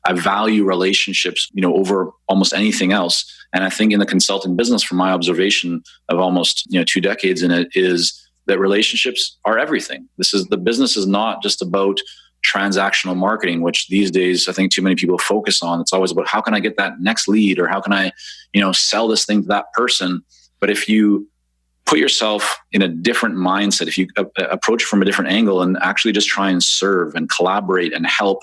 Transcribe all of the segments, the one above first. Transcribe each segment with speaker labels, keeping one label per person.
Speaker 1: I value relationships, over almost anything else. And I think in the consulting business, from my observation of almost, 2 decades in it, is that relationships are everything. The business is not just about transactional marketing, which these days I think too many people focus on. It's always about how can I get that next lead, or how can I, sell this thing to that person. But if you put yourself in a different mindset, if you approach from a different angle and actually just try and serve and collaborate and help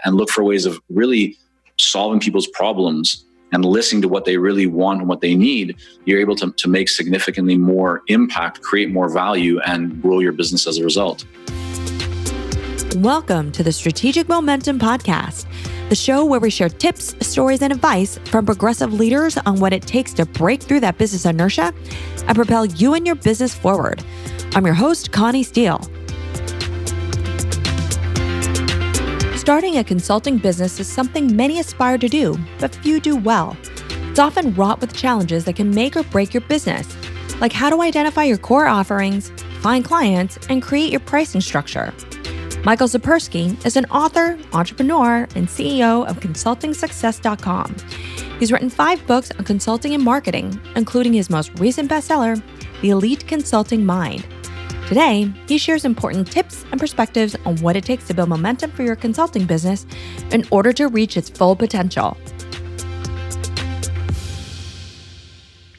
Speaker 1: and look for ways of really solving people's problems and listening to what they really want and what they need, you're able to make significantly more impact, create more value, and grow your business as a result.
Speaker 2: Welcome to the Strategic Momentum Podcast, the show where we share tips, stories, and advice from progressive leaders on what it takes to break through that business inertia and propel you and your business forward. I'm your host, Connie Steele. Starting a consulting business is something many aspire to do, but few do well. It's often wrought with challenges that can make or break your business, like how to identify your core offerings, find clients, and create your pricing structure. Michael Zipursky is an author, entrepreneur, and CEO of ConsultingSuccess.com. He's written 5 books on consulting and marketing, including his most recent bestseller, The Elite Consulting Mind. Today, he shares important tips and perspectives on what it takes to build momentum for your consulting business in order to reach its full potential.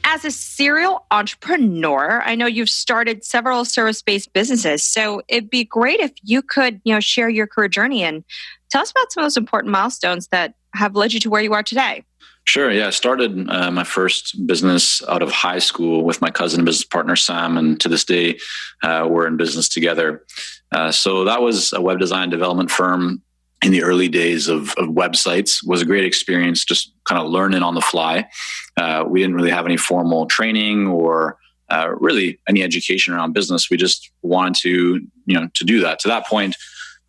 Speaker 2: As a serial entrepreneur, I know you've started several service-based businesses. So it'd be great if you could, share your career journey and tell us about some of those important milestones that have led you to where you are today.
Speaker 1: Sure. Yeah. I started my first business out of high school with my cousin and business partner, Sam. And to this day, we're in business together. So that was a web design development firm in the early days of websites. It was a great experience, just kind of learning on the fly. We didn't really have any formal training or really any education around business. We just wanted to do that. To that point,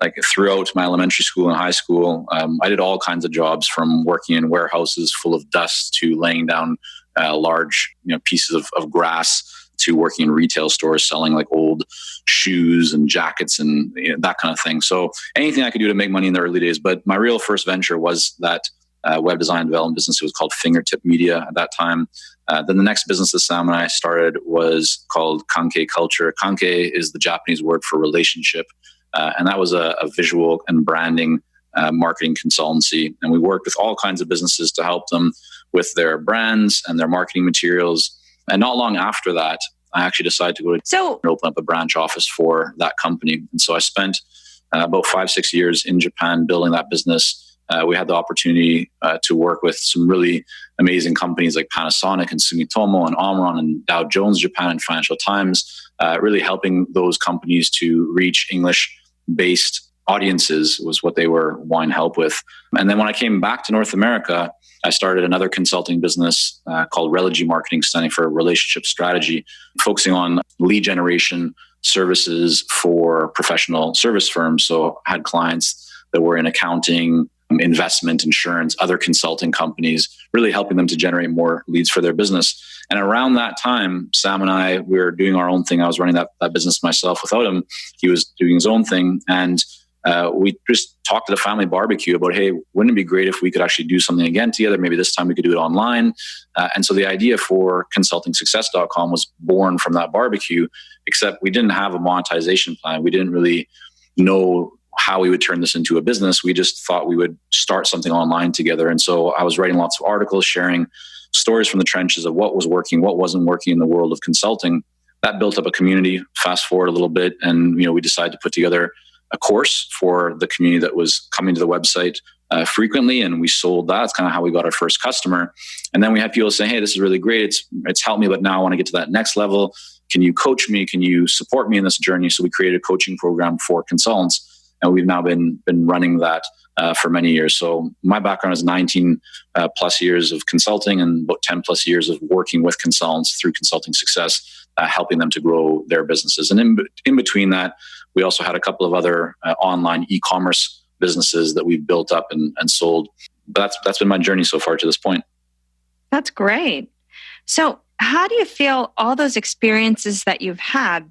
Speaker 1: like throughout my elementary school and high school, I did all kinds of jobs, from working in warehouses full of dust to laying down large pieces of grass, to working in retail stores selling like old shoes and jackets and that kind of thing. So anything I could do to make money in the early days. But my real first venture was that web design development business. It was called Fingertip Media at that time. Then the next business that Sam and I started was called Kanke Culture. Kanke is the Japanese word for relationship. And that was a visual and branding marketing consultancy. And we worked with all kinds of businesses to help them with their brands and their marketing materials. And not long after that, I actually decided to go to open up a branch office for that company. And so I spent about 5-6 years in Japan building that business. We had the opportunity to work with some really amazing companies like Panasonic and Sumitomo and Omron and Dow Jones Japan and Financial Times, really helping those companies to reach English-based audiences was what they were wanting help with. And then when I came back to North America, I started another consulting business called Relegy Marketing, standing for Relationship Strategy, focusing on lead generation services for professional service firms. So I had clients that were in accounting, investment, insurance, other consulting companies, really helping them to generate more leads for their business. And around that time, Sam and I, we were doing our own thing. I was running that business myself without him. He was doing his own thing. And we just talked at a family barbecue about, hey, wouldn't it be great if we could actually do something again together? Maybe this time we could do it online. And so the idea for ConsultingSuccess.com was born from that barbecue, except we didn't have a monetization plan. We didn't really know how we would turn this into a business. We just thought we would start something online together. And so I was writing lots of articles, sharing stories from the trenches of what was working, what wasn't working in the world of consulting. That built up a community. Fast forward a little bit, and we decided to put together a course for the community that was coming to the website frequently, and we sold that. That's kind of how we got our first customer. And then we had people say, hey, this is really great. It's helped me, but now I want to get to that next level. Can you coach me? Can you support me in this journey? So we created a coaching program for consultants, and we've now been running that for many years. So my background is 19 plus years of consulting and about 10 plus years of working with consultants through Consulting Success, helping them to grow their businesses. And in between that, we also had a couple of other online e-commerce businesses that we've built up and sold. But that's been my journey so far to this point.
Speaker 2: That's great. So how do you feel all those experiences that you've had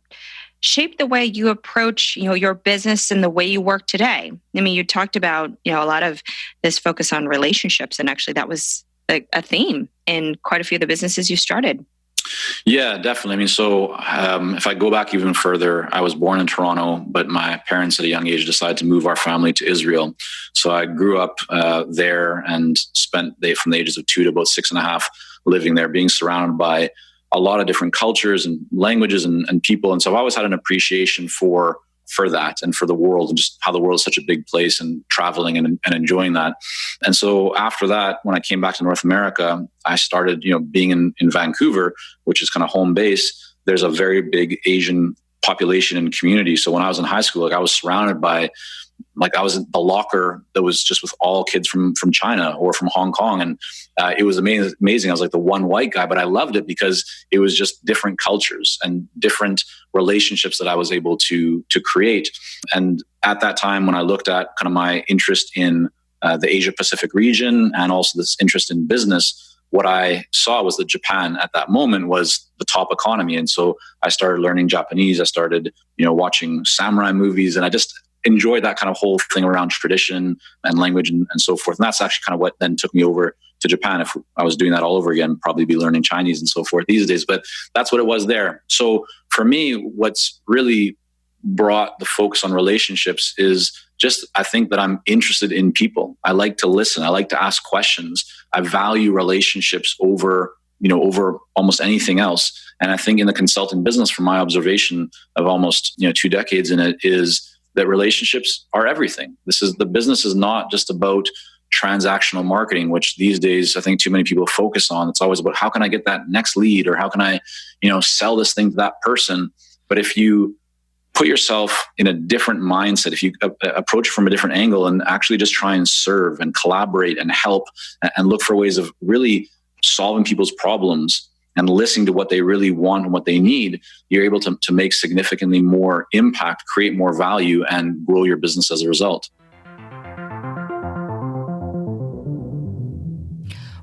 Speaker 3: shaped the way you approach, your business and the way you work today? I mean, you talked about, a lot of this focus on relationships, and actually that was a theme in quite a few of the businesses you started.
Speaker 1: Yeah, definitely. I mean, so if I go back even further, I was born in Toronto, but my parents at a young age decided to move our family to Israel. So I grew up there and spent from the ages of 2 to about 6.5 living there, being surrounded by a lot of different cultures and languages and people. And so I've always had an appreciation for that and for the world, and just how the world is such a big place, and traveling and enjoying that. And so after that, when I came back to North America, I started, being in Vancouver, which is kind of home base. There's a very big Asian population and community. So when I was in high school, I was surrounded by, I was in the locker that was just with all kids from China or from Hong Kong. And it was amazing. I was the one white guy, but I loved it because it was just different cultures and different relationships that I was able to create. And at that time, when I looked at kind of my interest in the Asia Pacific region and also this interest in business, what I saw was that Japan at that moment was the top economy. And so I started learning Japanese. I started, watching samurai movies, and I just enjoyed that kind of whole thing around tradition and language and so forth. And that's actually kind of what then took me over to Japan. If I was doing that all over again, probably be learning Chinese and so forth these days, but that's what it was there. So for me, what's really brought the focus on relationships is just, I think that I'm interested in people. I like to listen. I like to ask questions. I value relationships over almost anything else. And I think in the consulting business, from my observation of almost, 2 decades in it, is that relationships are everything. The business is not just about transactional marketing, which these days I think too many people focus on. It's always about how can I get that next lead, or how can I, sell this thing to that person. But if you put yourself in a different mindset, if you approach from a different angle and actually just try and serve and collaborate and help and look for ways of really solving people's problems and listening to what they really want and what they need, you're able to make significantly more impact, create more value, and grow your business as a result.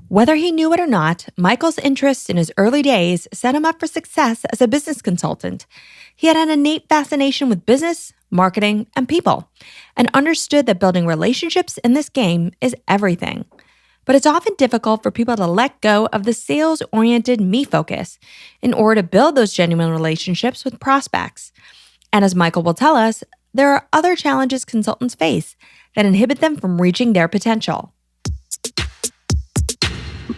Speaker 2: Whether he knew it or not, Michael's interests in his early days set him up for success as a business consultant. He had an innate fascination with business, marketing, and people, and understood that building relationships in this game is everything. But it's often difficult for people to let go of the sales-oriented me focus in order to build those genuine relationships with prospects. And as Michael will tell us, there are other challenges consultants face that inhibit them from reaching their potential.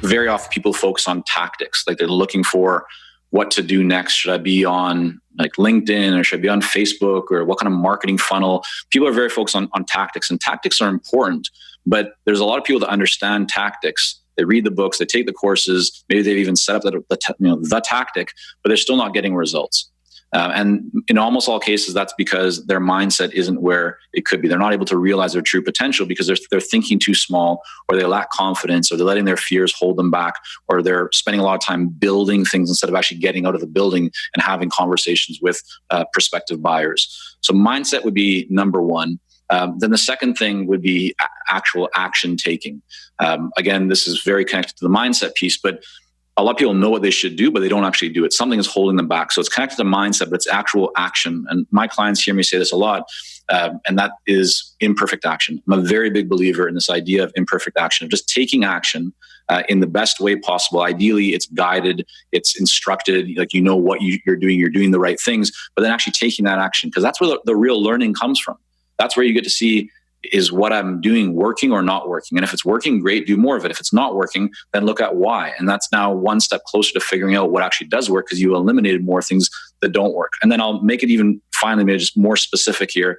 Speaker 1: Very often people focus on tactics, they're looking for what to do next. Should I be on LinkedIn, or should I be on Facebook, or what kind of marketing funnel? People are very focused on tactics, and tactics are important, but there's a lot of people that understand tactics. They read the books, they take the courses, maybe they've even set up the tactic, but they're still not getting results. And in almost all cases, that's because their mindset isn't where it could be. They're not able to realize their true potential because they're thinking too small, or they lack confidence, or they're letting their fears hold them back, or they're spending a lot of time building things instead of actually getting out of the building and having conversations with prospective buyers. So mindset would be number one. Then the second thing would be actual action taking. Again, this is very connected to the mindset piece, but a lot of people know what they should do, but they don't actually do it. Something is holding them back. So it's connected to mindset, but it's actual action. And my clients hear me say this a lot, and that is imperfect action. I'm a very big believer in this idea of imperfect action, of just taking action in the best way possible. Ideally, it's guided, it's instructed, what you're doing the right things, but then actually taking that action, because that's where the real learning comes from. That's where you get to see, is what I'm doing working or not working? And if it's working, great, do more of it. If it's not working, then look at why. And that's now one step closer to figuring out what actually does work, because you eliminated more things that don't work. And then I'll make it even finally maybe just more specific here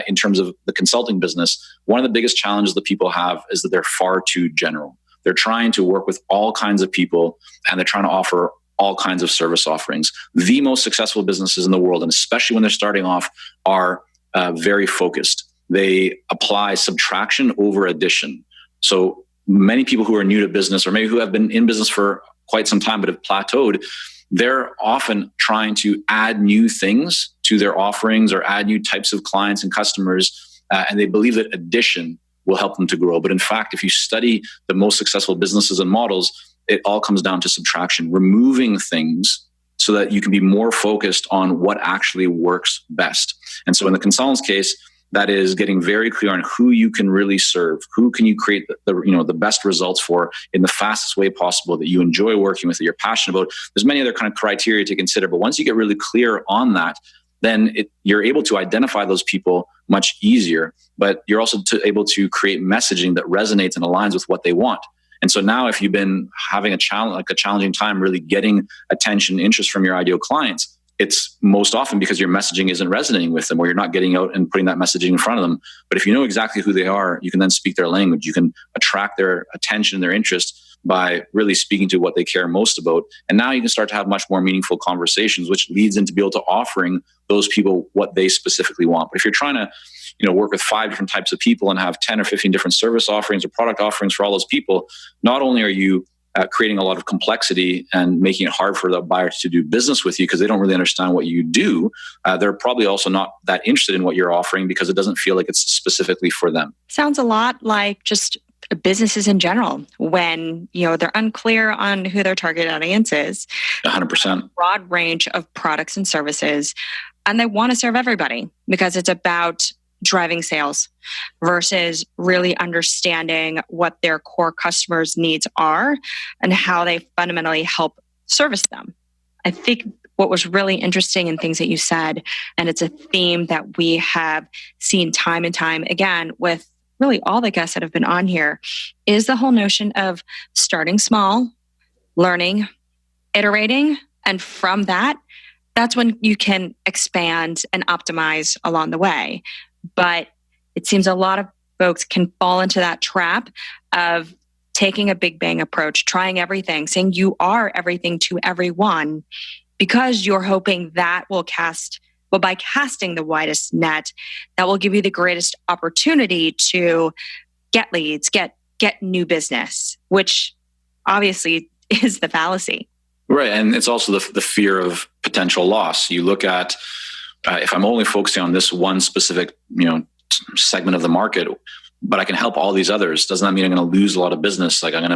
Speaker 1: in terms of the consulting business. One of the biggest challenges that people have is that they're far too general. They're trying to work with all kinds of people, and they're trying to offer all kinds of service offerings. The most successful businesses in the world, and especially when they're starting off, are very focused. They apply subtraction over addition. So many people who are new to business, or maybe who have been in business for quite some time but have plateaued, they're often trying to add new things to their offerings or add new types of clients and customers, and they believe that addition will help them to grow. But in fact, if you study the most successful businesses and models, it all comes down to subtraction, removing things so that you can be more focused on what actually works best. And so in the consultant's case, that is getting very clear on who you can really serve, who can you create the best results for in the fastest way possible, that you enjoy working with, that you're passionate about. There's many other kind of criteria to consider, but once you get really clear on that, then you're able to identify those people much easier, but you're also able to create messaging that resonates and aligns with what they want. And so now if you've been having a challenging time really getting attention, interest from your ideal clients, it's most often because your messaging isn't resonating with them, or you're not getting out and putting that messaging in front of them. But if you know exactly who they are, you can then speak their language. You can attract their attention, their interest by really speaking to what they care most about. And now you can start to have much more meaningful conversations, which leads into be able to offering those people what they specifically want. But if you're trying to work with 5 different types of people and have 10 or 15 different service offerings or product offerings for all those people, not only are you creating a lot of complexity and making it hard for the buyer to do business with you because they don't really understand what you do, they're probably also not that interested in what you're offering because it doesn't feel like it's specifically for them.
Speaker 3: Sounds a lot like just businesses in general when they're unclear on who their target audience is.
Speaker 1: 100%.
Speaker 3: Broad range of products and services, and they want to serve everybody because it's about driving sales versus really understanding what their core customers' needs are and how they fundamentally help service them. I think what was really interesting in things that you said, and it's a theme that we have seen time and time again with really all the guests that have been on here, is the whole notion of starting small, learning, iterating, and from that's when you can expand and optimize along the way. But it seems a lot of folks can fall into that trap of taking a big bang approach, trying everything, saying you are everything to everyone because you're hoping that by casting the widest net, that will give you the greatest opportunity to get leads, get new business, which obviously is the fallacy.
Speaker 1: Right. And it's also the fear of potential loss. You look at, if I'm only focusing on this one specific, segment of the market, but I can help all these others, doesn't that mean I'm going to lose a lot of business? Like I want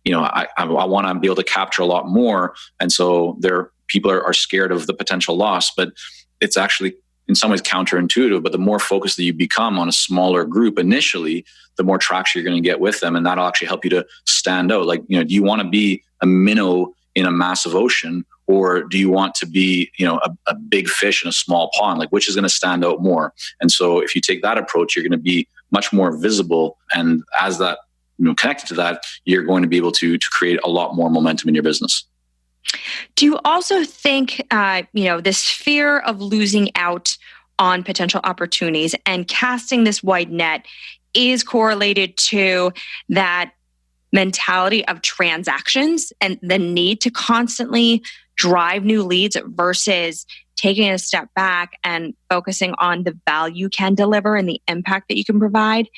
Speaker 1: to be able to capture a lot more. And so people are scared of the potential loss, but it's actually in some ways counterintuitive. But the more focused that you become on a smaller group initially, the more traction you're going to get with them. And that'll actually help you to stand out. Like, do you want to be a minnow in a massive ocean, or do you want to be, a big fish in a small pond? Like, which is going to stand out more? And so if you take that approach, you're going to be much more visible. And as that, connected to that, you're going to be able to create a lot more momentum in your business.
Speaker 3: Do you also think, this fear of losing out on potential opportunities and casting this wide net is correlated to that mentality of transactions and the need to constantly drive new leads versus taking a step back and focusing on the value you can deliver and the impact that you can provide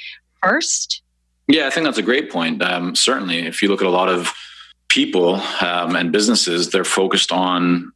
Speaker 3: first?
Speaker 1: Yeah, I think that's a great point. Certainly, if you look at a lot of people and businesses, they're focused on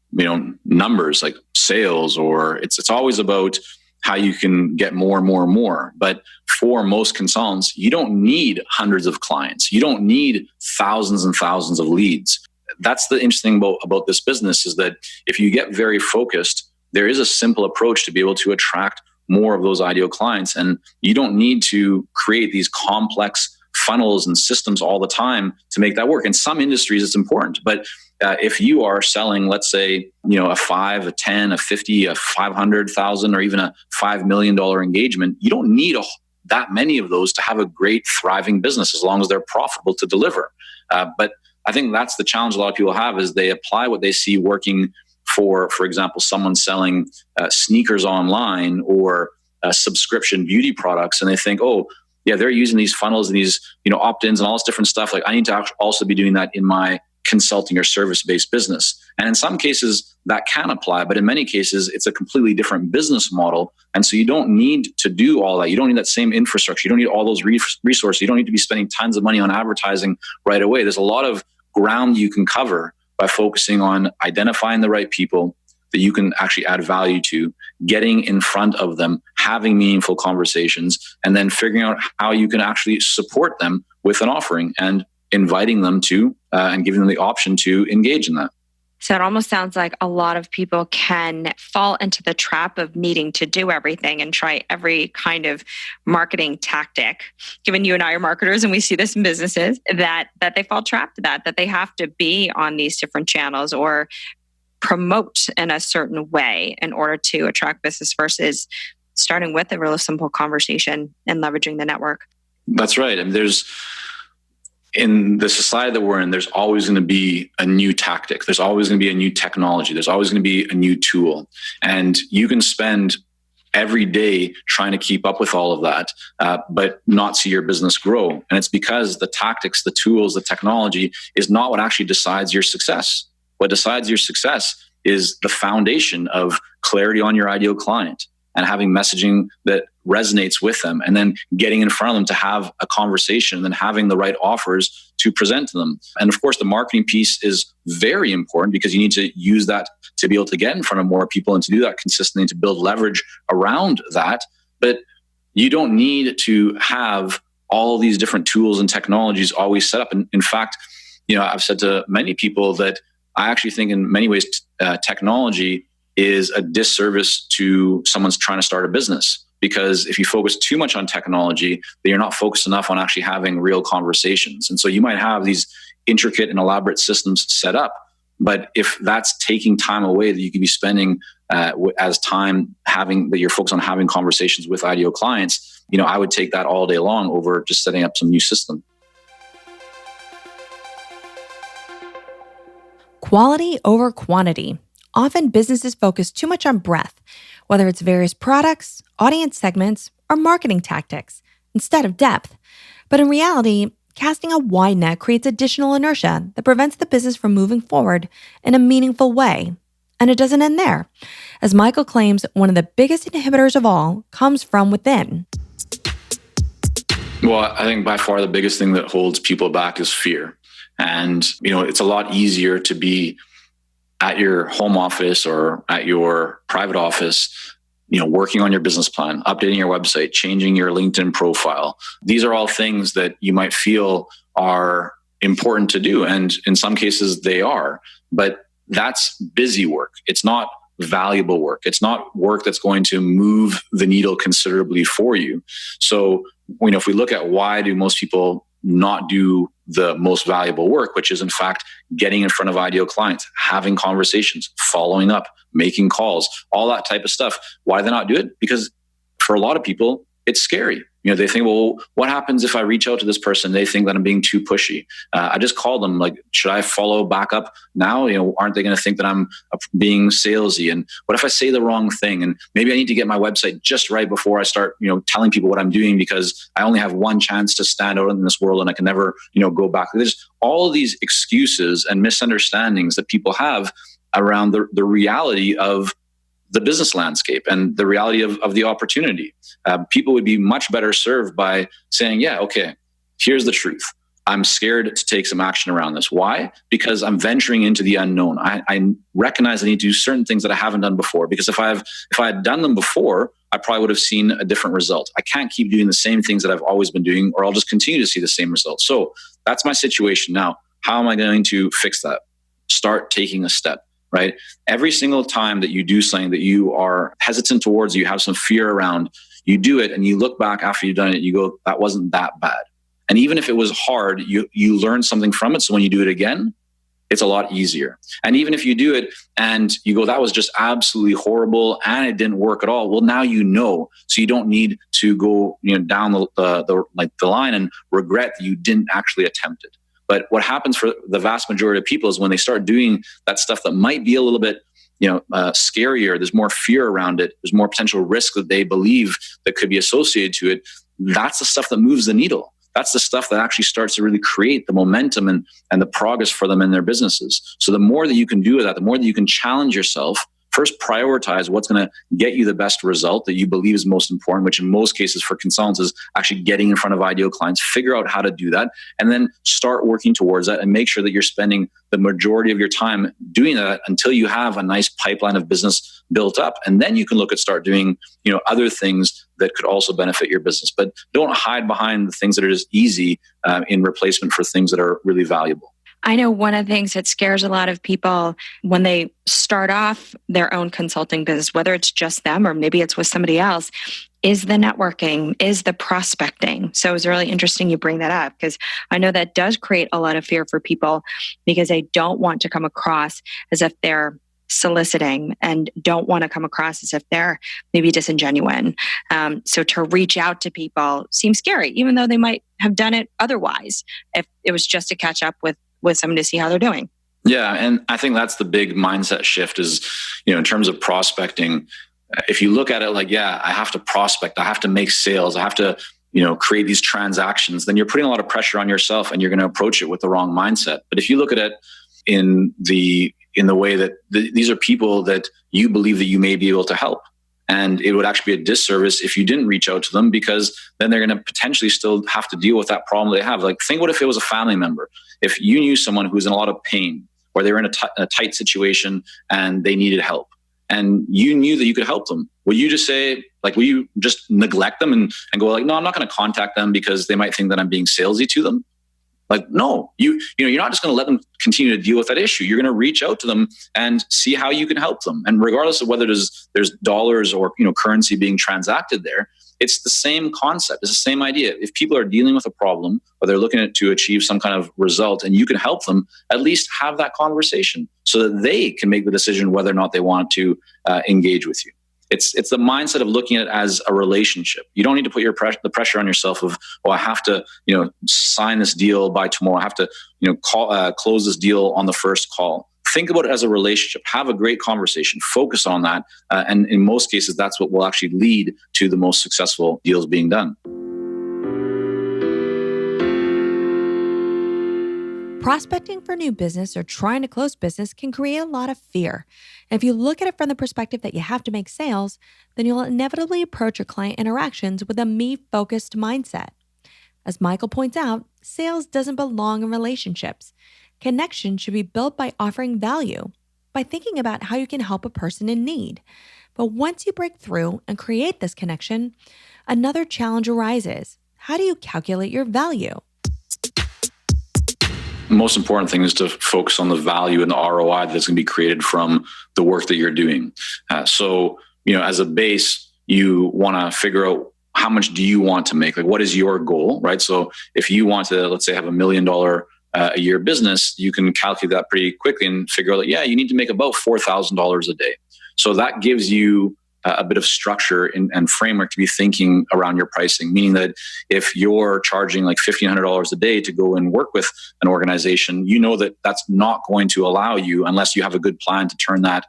Speaker 1: numbers like sales, or it's always about how you can get more and more and more. But for most consultants, you don't need hundreds of clients. You don't need thousands and thousands of leads. That's the interesting about this business, is that if you get very focused, there is a simple approach to be able to attract more of those ideal clients. And you don't need to create these complex funnels and systems all the time to make that work. In some industries, it's important. But if you are selling, let's say, a 5, a 10, a 50, a 500,000, or even a $5 million engagement, you don't need that many of those to have a great, thriving business as long as they're profitable to deliver. But I think that's the challenge a lot of people have, is they apply what they see working for example, someone selling sneakers online or subscription beauty products, and they think, oh, yeah, they're using these funnels and these, opt-ins and all this different stuff. Like, I need to also be doing that in my consulting or service-based business. And in some cases that can apply, but in many cases it's a completely different business model. And so you don't need to do all that. You don't need that same infrastructure. You don't need all those resources. You don't need to be spending tons of money on advertising right away. There's a lot of ground you can cover by focusing on identifying the right people that you can actually add value to, getting in front of them, having meaningful conversations, and then figuring out how you can actually support them with an offering and inviting them to and giving them the option to engage in that.
Speaker 3: So it almost sounds like a lot of people can fall into the trap of needing to do everything and try every kind of marketing tactic. Given you and I are marketers and we see this in businesses, that they fall trapped to that they have to be on these different channels or promote in a certain way in order to attract business versus starting with a real simple conversation and leveraging the network.
Speaker 1: That's right. And in the society that we're in, there's always going to be a new tactic. There's always going to be a new technology. There's always going to be a new tool. And you can spend every day trying to keep up with all of that, but not see your business grow. And it's because the tactics, the tools, the technology is not what actually decides your success. What decides your success is the foundation of clarity on your ideal client and having messaging that resonates with them, and then getting in front of them to have a conversation, and then having the right offers to present to them. And of course, the marketing piece is very important because you need to use that to be able to get in front of more people and to do that consistently, to build leverage around that. But you don't need to have all these different tools and technologies always set up. And in fact, I've said to many people that I actually think in many ways technology is a disservice to someone's trying to start a business. Because if you focus too much on technology, then you're not focused enough on actually having real conversations. And so you might have these intricate and elaborate systems set up, but if that's taking time away that you could be spending as time that you're focused on having conversations with ideal clients, I would take that all day long over just setting up some new system.
Speaker 2: Quality over quantity. Often businesses focus too much on breadth, whether it's various products, audience segments, or marketing tactics, instead of depth. But in reality, casting a wide net creates additional inertia that prevents the business from moving forward in a meaningful way. And it doesn't end there. As Michael claims, one of the biggest inhibitors of all comes from within.
Speaker 1: Well, I think by far the biggest thing that holds people back is fear. And, it's a lot easier to be at your home office or at your private office, working on your business plan, updating your website, changing your LinkedIn profile. These are all things that you might feel are important to do. And in some cases they are, but that's busy work. It's not valuable work. It's not work that's going to move the needle considerably for you. So, if we look at why do most people not do the most valuable work, which is in fact getting in front of ideal clients, having conversations, following up, making calls, all that type of stuff. Why do they not do it? Because for a lot of people, it's scary. They think, well, what happens if I reach out to this person? They think that I'm being too pushy. I just called them. Like, should I follow back up now? Aren't they going to think that I'm being salesy? And what if I say the wrong thing? And maybe I need to get my website just right before I start, telling people what I'm doing, because I only have one chance to stand out in this world and I can never, go back. There's all of these excuses and misunderstandings that people have around the reality of the business landscape and the reality of the opportunity. People would be much better served by saying, yeah, okay, here's the truth. I'm scared to take some action around this. Why? Because I'm venturing into the unknown. I recognize I need to do certain things that I haven't done before, because if I had done them before, I probably would have seen a different result. I can't keep doing the same things that I've always been doing, or I'll just continue to see the same results. So that's my situation now. How am I going to fix that? Start taking a step. Right? Every single time that you do something that you are hesitant towards, you have some fear around, you do it and you look back after you've done it, you go, that wasn't that bad. And even if it was hard, you learn something from it. So when you do it again, it's a lot easier. And even if you do it and you go, that was just absolutely horrible and it didn't work at all. Well, now you know, so you don't need to go down the line and regret that you didn't actually attempt it. But what happens for the vast majority of people is when they start doing that stuff that might be a little bit, scarier, there's more fear around it, there's more potential risk that they believe that could be associated to it. That's the stuff that moves the needle. That's the stuff that actually starts to really create the momentum and the progress for them in their businesses. So the more that you can do that, the more that you can challenge yourself. First, prioritize what's going to get you the best result that you believe is most important, which in most cases for consultants is actually getting in front of ideal clients. Figure out how to do that, and then start working towards that and make sure that you're spending the majority of your time doing that until you have a nice pipeline of business built up. And then you can look at start doing, other things that could also benefit your business. But don't hide behind the things that are just easy in replacement for things that are really valuable.
Speaker 3: I know one of the things that scares a lot of people when they start off their own consulting business, whether it's just them or maybe it's with somebody else, is the networking, is the prospecting. So it was really interesting you bring that up, because I know that does create a lot of fear for people because they don't want to come across as if they're soliciting and don't want to come across as if they're maybe disingenuous. So to reach out to people seems scary, even though they might have done it otherwise, if it was just to catch up with someone to see how they're doing.
Speaker 1: Yeah. And I think that's the big mindset shift is, in terms of prospecting, if you look at it like, yeah, I have to prospect, I have to make sales, I have to, create these transactions, then you're putting a lot of pressure on yourself and you're going to approach it with the wrong mindset. But if you look at it in the way that these are people that you believe that you may be able to help. And it would actually be a disservice if you didn't reach out to them, because then they're going to potentially still have to deal with that problem they have. Like, think what if it was a family member? If you knew someone who's in a lot of pain, or they were in a tight situation and they needed help, and you knew that you could help them, would you just say, like, will you just neglect them and go like, no, I'm not going to contact them because they might think that I'm being salesy to them? Like, no, you're not just going to let them continue to deal with that issue. You're going to reach out to them and see how you can help them. And regardless of whether there's dollars or currency being transacted there, it's the same concept. It's the same idea. If people are dealing with a problem or they're looking to achieve some kind of result and you can help them, at least have that conversation so that they can make the decision whether or not they want to engage with you. It's the mindset of looking at it as a relationship. You don't need to put the pressure on yourself of, I have to, sign this deal by tomorrow. I have to, close this deal on the first call. Think about it as a relationship. Have a great conversation. Focus on that. And in most cases, that's what will actually lead to the most successful deals being done.
Speaker 2: Prospecting for new business or trying to close business can create a lot of fear. And if you look at it from the perspective that you have to make sales, then you'll inevitably approach your client interactions with a me-focused mindset. As Michael points out, sales doesn't belong in relationships. Connection should be built by offering value, by thinking about how you can help a person in need. But once you break through and create this connection, another challenge arises. How do you calculate your value?
Speaker 1: The most important thing is to focus on the value and the ROI that's going to be created from the work that you're doing. So, as a base, you want to figure out how much do you want to make? Like, what is your goal, right? So if you want to, let's say, have $1 million a year business, you can calculate that pretty quickly and figure out that, you need to make about $4,000 a day. So that gives you a bit of structure and framework to be thinking around your pricing, meaning that if you're charging like $1,500 a day to go and work with an organization, that that's not going to allow you, unless you have a good plan to turn that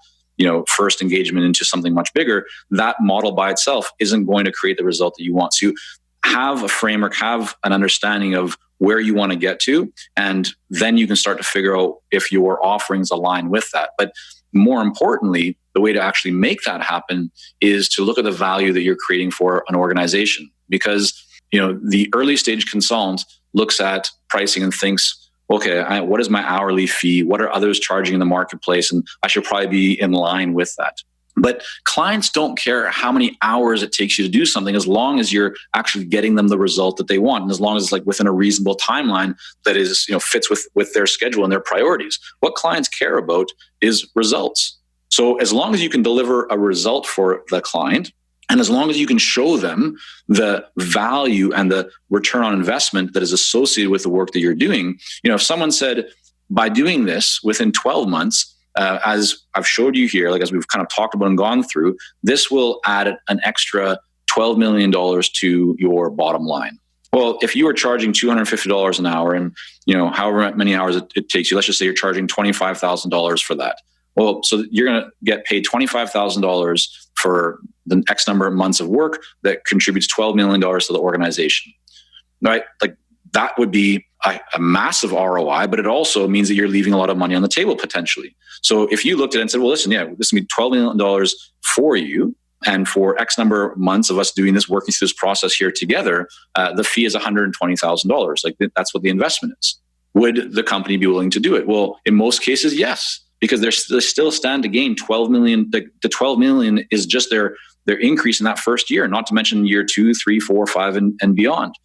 Speaker 1: first engagement into something much bigger. That model by itself isn't going to create the result that you want. So you have a framework, have an understanding of where you want to get to, and then you can start to figure out if your offerings align with that. But more importantly, the way to actually make that happen is to look at the value that you're creating for an organization. Because, the early stage consultant looks at pricing and thinks, okay, what is my hourly fee? What are others charging in the marketplace? And I should probably be in line with that. But clients don't care how many hours it takes you to do something, as long as you're actually getting them the result that they want, and as long as it's like within a reasonable timeline that is, fits with their schedule and their priorities. What clients care about is results. So as long as you can deliver a result for the client, and as long as you can show them the value and the return on investment that is associated with the work that you're doing, if someone said, by doing this within 12 months, as I've showed you here, like as we've kind of talked about and gone through, this will add an extra $12 million to your bottom line. Well, if you were charging $250 an hour and, however many hours it takes you, let's just say you're charging $25,000 for that. Well, so you're going to get paid $25,000 for the X number of months of work that contributes $12 million to the organization, right? Like, that would be a massive ROI, but it also means that you're leaving a lot of money on the table potentially. So if you looked at it and said, well, listen, this will be $12 million for you, and for X number of months of us doing this, working through this process here together, the fee is $120,000. Like, that's what the investment is. Would the company be willing to do it? Well, in most cases, yes, because they still stand to gain $12 million. The $12 million is just their increase in that first year, not to mention year 2, 3, 4, 5, and beyond.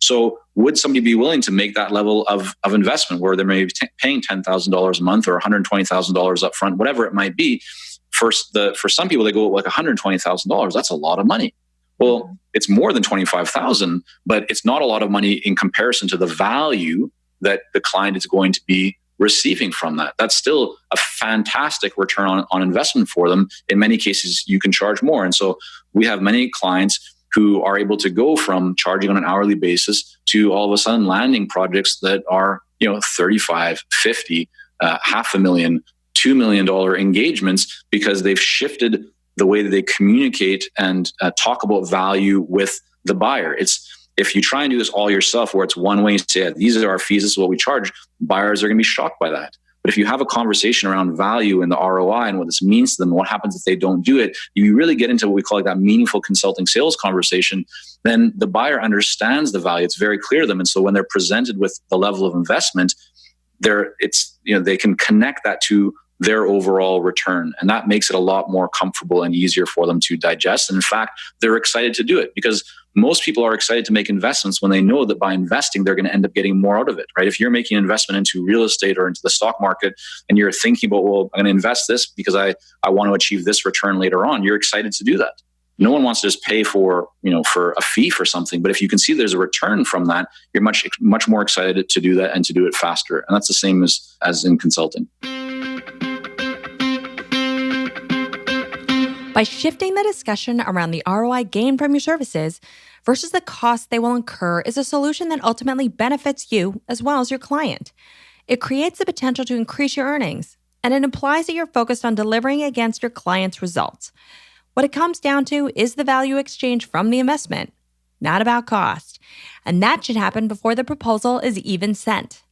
Speaker 1: So would somebody be willing to make that level of investment where they're maybe paying $10,000 a month or $120,000 up front, whatever it might be? For some people, they go like $120,000. That's a lot of money. Well, it's more than $25,000, but it's not a lot of money in comparison to the value that the client is going to be receiving from that. That's still a fantastic return on investment for them. In many cases, you can charge more. And so we have many clients who are able to go from charging on an hourly basis to all of a sudden landing projects that are, $35,000, $50,000, $500,000, $2 million engagements, because they've shifted the way that they communicate and talk about value with the buyer. If you try and do this all yourself, where it's one way, you say, these are our fees, this is what we charge, buyers are going to be shocked by that. But if you have a conversation around value and the ROI and what this means to them, what happens if they don't do it, you really get into what we call that meaningful consulting sales conversation, then the buyer understands the value. It's very clear to them. And so when they're presented with the level of investment, they can connect that to their overall return. And that makes it a lot more comfortable and easier for them to digest. And in fact, they're excited to do it, because most people are excited to make investments when they know that by investing, they're going to end up getting more out of it, right? If you're making an investment into real estate or into the stock market and you're thinking about, well, I'm going to invest this because I want to achieve this return later on, you're excited to do that. No one wants to just pay for a fee for something. But if you can see there's a return from that, you're much more excited to do that and to do it faster. And that's the same as in consulting.
Speaker 2: By shifting the discussion around the ROI gained from your services versus the costs they will incur is a solution that ultimately benefits you as well as your client. It creates the potential to increase your earnings, and it implies that you're focused on delivering against your client's results. What it comes down to is the value exchange from the investment, not about cost. And that should happen before the proposal is even sent.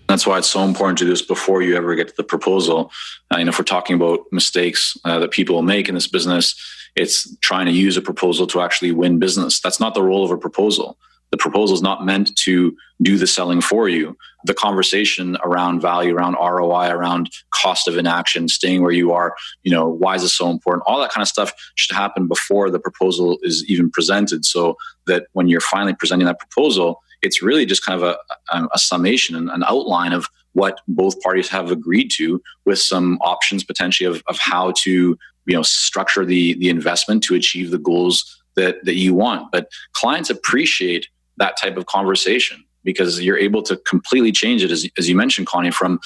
Speaker 1: That's why it's so important to do this before you ever get to the proposal. If we're talking about mistakes that people will make in this business, it's trying to use a proposal to actually win business. That's not the role of a proposal. The proposal is not meant to do the selling for you. The conversation around value, around ROI, around cost of inaction, staying where you are, why is this so important? All that kind of stuff should happen before the proposal is even presented, so that when you're finally presenting that proposal, it's really just kind of a summation, an outline of what both parties have agreed to, with some options potentially of how to structure the investment to achieve the goals that you want. But clients appreciate that type of conversation, because you're able to completely change it, as you mentioned, Connie, from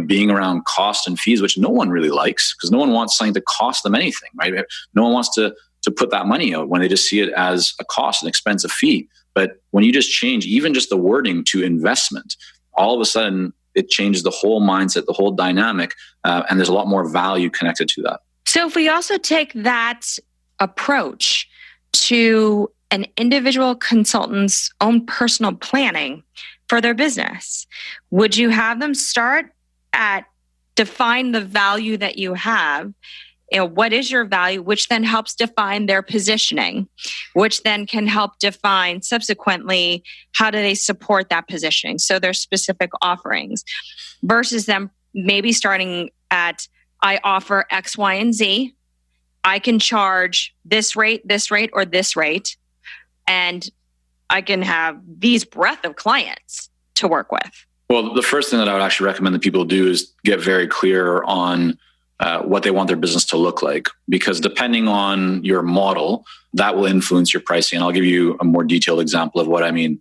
Speaker 1: being around cost and fees, which no one really likes, because no one wants something to cost them anything, right? No one wants to put that money out when they just see it as a cost, an expensive fee. But when you just change even just the wording to investment, all of a sudden it changes the whole mindset, the whole dynamic, and there's a lot more value connected to that.
Speaker 3: So if we also take that approach to an individual consultant's own personal planning for their business, would you have them start at define the value that you have? What is your value, which then helps define their positioning, which then can help define subsequently how do they support that positioning, so their specific offerings, versus them maybe starting at, I offer X, Y, and Z. I can charge this rate, or this rate, and I can have these breadth of clients to work with.
Speaker 1: Well, the first thing that I would actually recommend that people do is get very clear on what they want their business to look like, because depending on your model, that will influence your pricing. And I'll give you a more detailed example of what I mean.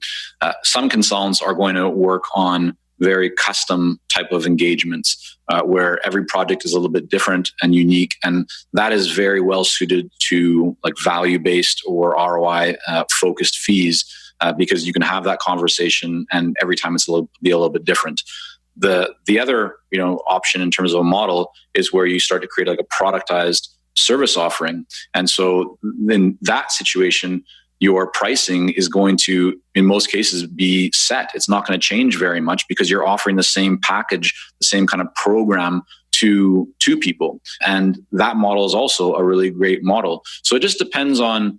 Speaker 1: Some consultants are going to work on very custom type of engagements where every project is a little bit different and unique. And that is very well suited to like value-based or ROI focused fees, because you can have that conversation and every time it's be a little bit different. The other option in terms of a model is where you start to create like a productized service offering. And so in that situation, your pricing is going to, in most cases, be set. It's not going to change very much because you're offering the same package, the same kind of program to people. And that model is also a really great model. So it just depends on,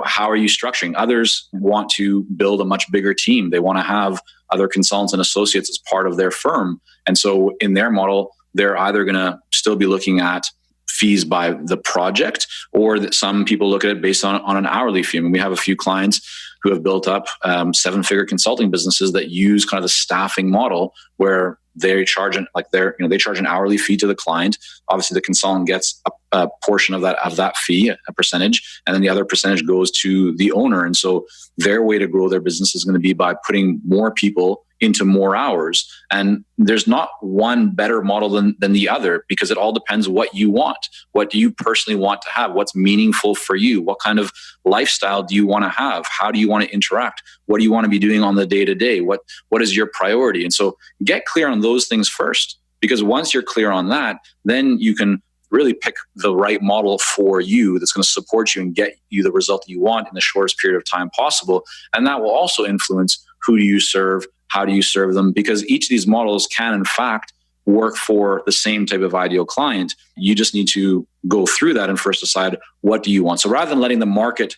Speaker 1: how are you structuring? Others want to build a much bigger team. They want to have other consultants and associates as part of their firm. And so in their model, they're either going to still be looking at fees by the project, or that some people look at it based on an hourly fee. I mean, we have a few clients who have built up 7-figure consulting businesses that use kind of the staffing model where they charge they charge an hourly fee to the client. Obviously, the consultant gets a portion of that fee, a percentage, and then the other percentage goes to the owner. And so their way to grow their business is going to be by putting more people into more hours. And there's not one better model than the other, because it all depends what you want. What do you personally want to have? What's meaningful for you? What kind of lifestyle do you want to have? How do you want to interact? What do you want to be doing on the day-to-day? What is your priority? And so get clear on those things first, because once you're clear on that, then you can really pick the right model for you that's going to support you and get you the result that you want in the shortest period of time possible. And that will also influence who do you serve, how do you serve them, because each of these models can, in fact, work for the same type of ideal client. You just need to go through that and first decide, what do you want? So rather than letting the market,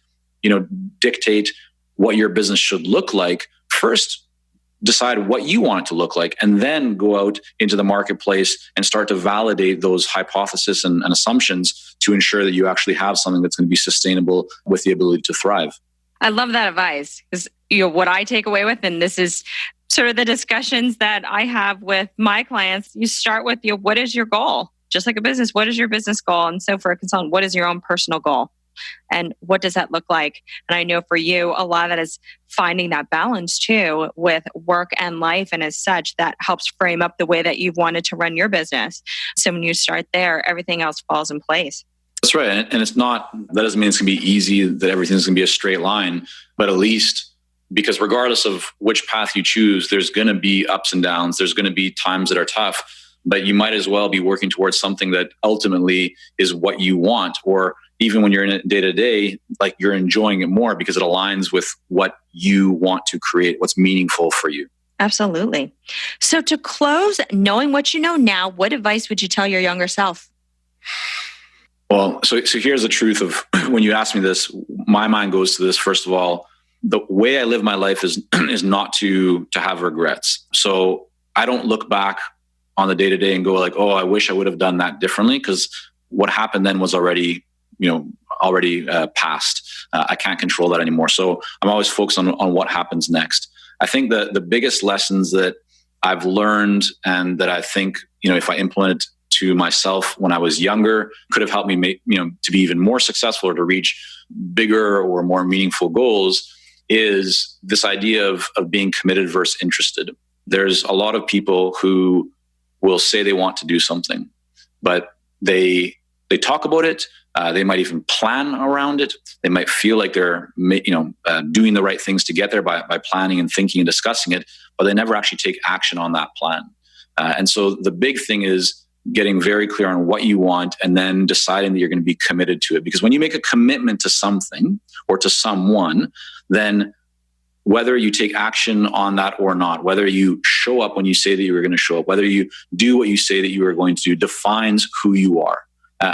Speaker 1: dictate what your business should look like, first decide what you want it to look like, and then go out into the marketplace and start to validate those hypotheses and assumptions to ensure that you actually have something that's going to be sustainable with the ability to thrive.
Speaker 3: I love that advice, because what I take away with, and this is sort of the discussions that I have with my clients, you start with what is your goal? Just like a business, what is your business goal? And so for a consultant, what is your own personal goal? And what does that look like? And I know for you, a lot of that is finding that balance too with work and life. And as such, that helps frame up the way that you've wanted to run your business. So when you start there, everything else falls in place.
Speaker 1: That's right. And it's not, that doesn't mean it's going to be easy, that everything's going to be a straight line, but at least, because regardless of which path you choose, there's going to be ups and downs. There's going to be times that are tough, but you might as well be working towards something that ultimately is what you want. Or even when you're in it day to day, like you're enjoying it more because it aligns with what you want to create, what's meaningful for you.
Speaker 3: Absolutely. So to close, knowing what you know now, what advice would you tell your younger self?
Speaker 1: Well, so here's the truth of when you ask me this, my mind goes to this. First of all, the way I live my life is not to have regrets. So I don't look back on the day-to-day and go like, oh, I wish I would have done that differently, because what happened then was already past. I can't control that anymore. So I'm always focused on what happens next. I think the biggest lessons that I've learned, and that I think, if I implement to myself when I was younger, could have helped me make, to be even more successful or to reach bigger or more meaningful goals, is this idea of being committed versus interested. There's a lot of people who will say they want to do something, but they talk about it. They might even plan around it. They might feel like they're, doing the right things to get there by planning and thinking and discussing it, but they never actually take action on that plan. And so the big thing is getting very clear on what you want and then deciding that you're going to be committed to it. Because when you make a commitment to something or to someone, then whether you take action on that or not, whether you show up when you say that you were going to show up, whether you do what you say that you are going to do, defines who you are.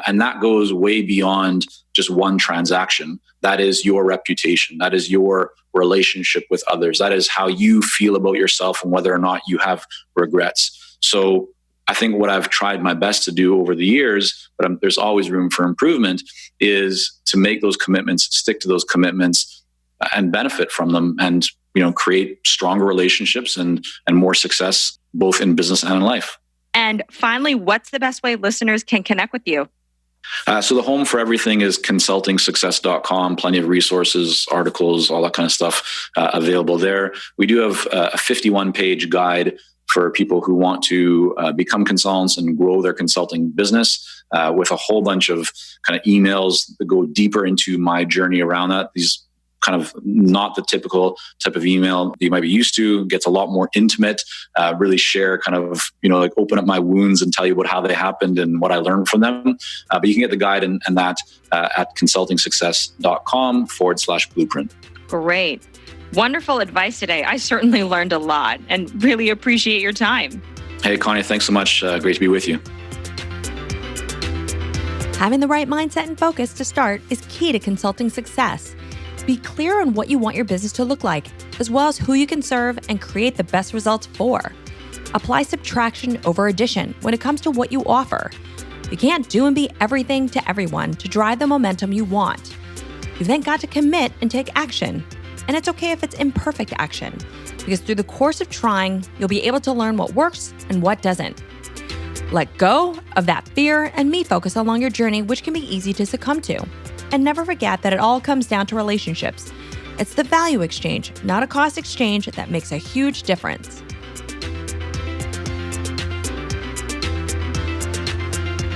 Speaker 1: And that goes way beyond just one transaction. That is your reputation. That is your relationship with others. That is how you feel about yourself and whether or not you have regrets. So I think what I've tried my best to do over the years, but there's always room for improvement, is to make those commitments, stick to those commitments, and benefit from them, and create stronger relationships and more success both in business and in life.
Speaker 3: And finally, what's the best way listeners can connect with you?
Speaker 1: So the home for everything is consultingsuccess.com. Plenty of resources, articles, all that kind of stuff available there. We do have a 51-page guide for people who want to become consultants and grow their consulting business, with a whole bunch of kind of emails that go deeper into my journey around that. These kind of not the typical type of email you might be used to, gets a lot more intimate, really share kind of, open up my wounds and tell you how they happened and what I learned from them. But you can get the guide and that at consultingsuccess.com/blueprint.
Speaker 3: Great. Wonderful advice today. I certainly learned a lot and really appreciate your time.
Speaker 1: Hey, Connie, thanks so much. Great to be with you.
Speaker 2: Having the right mindset and focus to start is key to consulting success. Be clear on what you want your business to look like, as well as who you can serve and create the best results for. Apply subtraction over addition when it comes to what you offer. You can't do and be everything to everyone to drive the momentum you want. You've then got to commit and take action. And it's okay if it's imperfect action, because through the course of trying, you'll be able to learn what works and what doesn't. Let go of that fear and me focus along your journey, which can be easy to succumb to. And never forget that it all comes down to relationships. It's the value exchange, not a cost exchange, that makes a huge difference.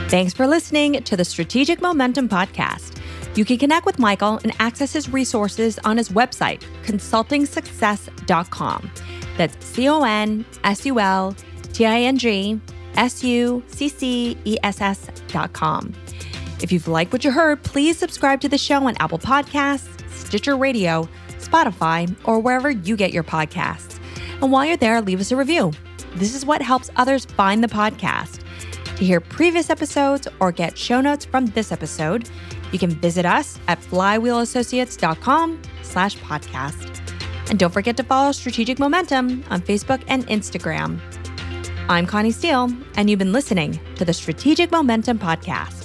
Speaker 2: Thanks for listening to the Strategic Momentum Podcast. You can connect with Michael and access his resources on his website, consultingsuccess.com. That's consultingsuccess.com. If you've liked what you heard, please subscribe to the show on Apple Podcasts, Stitcher Radio, Spotify, or wherever you get your podcasts. And while you're there, leave us a review. This is what helps others find the podcast. To hear previous episodes or get show notes from this episode, you can visit us at flywheelassociates.com/podcast. And don't forget to follow Strategic Momentum on Facebook and Instagram. I'm Connie Steele, and you've been listening to the Strategic Momentum Podcast.